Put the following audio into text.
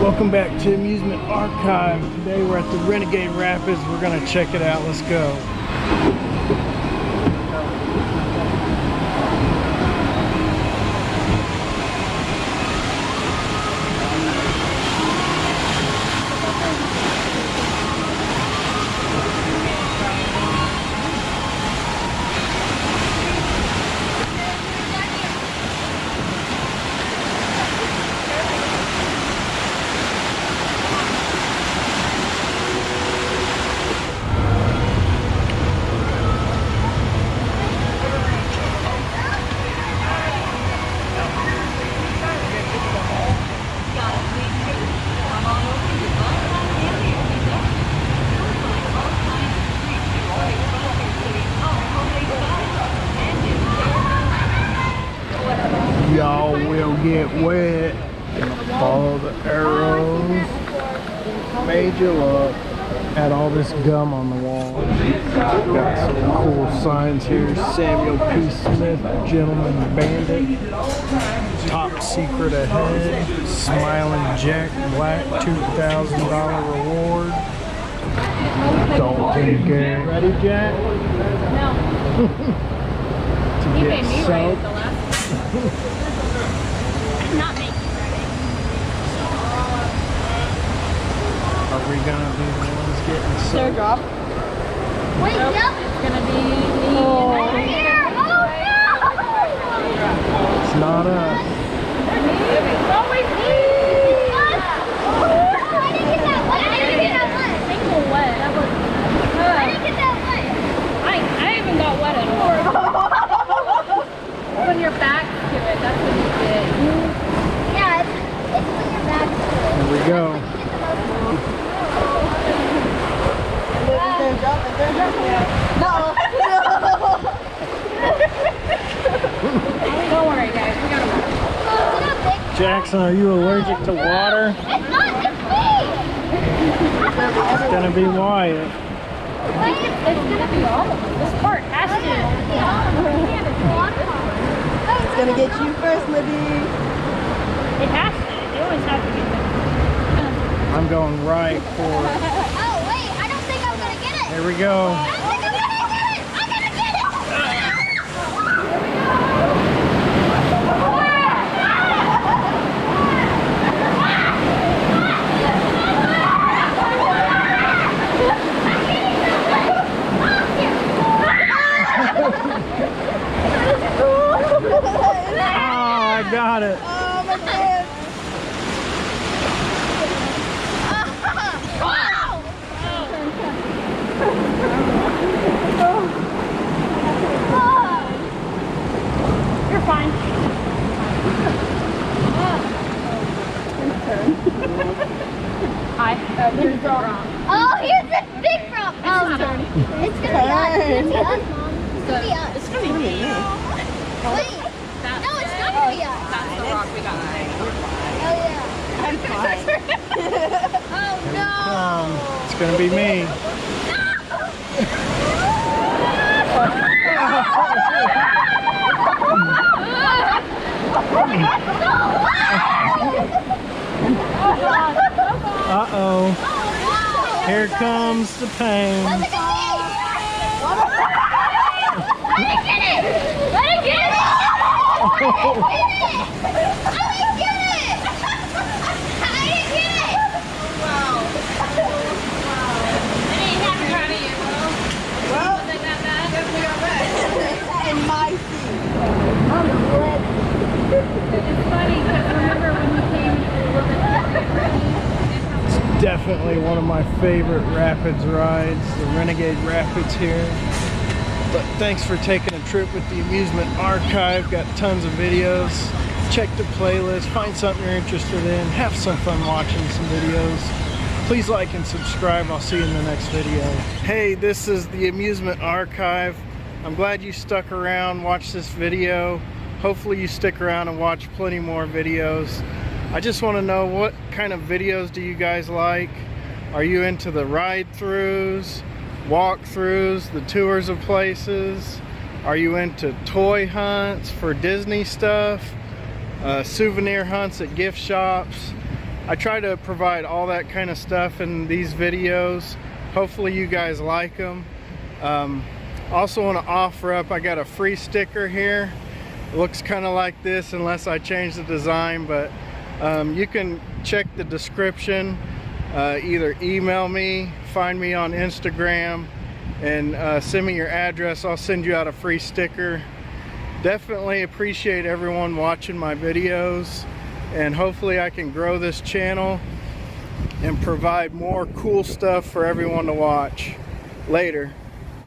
Welcome back to Amusement Archive. Today we're at the Renegade Rapids. We're gonna check it out. Let's go. Y'all will get wet. Follow the arrows. Major look at all this gum on the wall. Got some cool signs here. Samuel P. Smith, Gentleman Bandit. Top secret ahead. Smiling Jack Black, $2,000 reward. Dalton Gary. Ready, Jack? No. To He get made me soaked. ready the last Not make you ready. Are we gonna be the ones getting soaked? Their drop. Wait, Nope. yep. It's gonna be me Right and here. Oh It's not us. It's always me. no! I didn't get that one. I didn't get that one. Single wet. That was. I didn't get that one. I haven't got wet at all. When you're back to it, that's what you get. Yeah, it's when you're back to it. Here we go. Don't worry, guys. We got to work. Jackson, are you allergic to water? It's not. It's me. It's gonna be Wyatt. It's gonna be all of us. This part has to. It's gonna get you first, Libby. It has to. They always have to get there. I'm going right for it. Oh wait, I don't think I'm gonna get it. Here we go. I don't think I'm gonna get it. I'm gonna get it. Oh, I got it. Oh my god. You're fine. Here's the rock. Oh, here's the big frog. Oh, It's not it's gonna be us. It's gonna be us, Mom. It's gonna be us. It's gonna be me. Wait. No, it's not gonna be us. That's the rock we got. Oh yeah. I'm fine. Oh no. It's gonna be me. Uh-oh. Here comes the pain. Let it get it! Let it get it! I didn't get it! I didn't get it! Wow. I ain't happy proud of you, bro. Well, Wasn't that bad? in my seat. It's funny because remember when we came to Definitely one of my favorite rapids rides, the Renegade Rapids here. But thanks for taking a trip with the Amusement Archive. Got tons of videos. Check the playlist, find something you're interested in, have some fun watching some videos. Please like and subscribe. I'll see you in the next video. Hey, this is the Amusement Archive. I'm glad you stuck around, watched this video. Hopefully you stick around and watch plenty more videos. I just want to know, what kind of videos do you guys like? Are you into the ride-throughs, walkthroughs, the tours of places? Are you into toy hunts for Disney stuff? Souvenir hunts at gift shops? I try to provide all that kind of stuff in these videos. Hopefully you guys like them. Also want to offer up, I got a free sticker here. It looks kind of like this unless I change the design, but you can check the description, either email me, find me on Instagram, and send me your address. I'll send you out a free sticker. Definitely appreciate everyone watching my videos, and hopefully I can grow this channel and provide more cool stuff for everyone to watch. Later.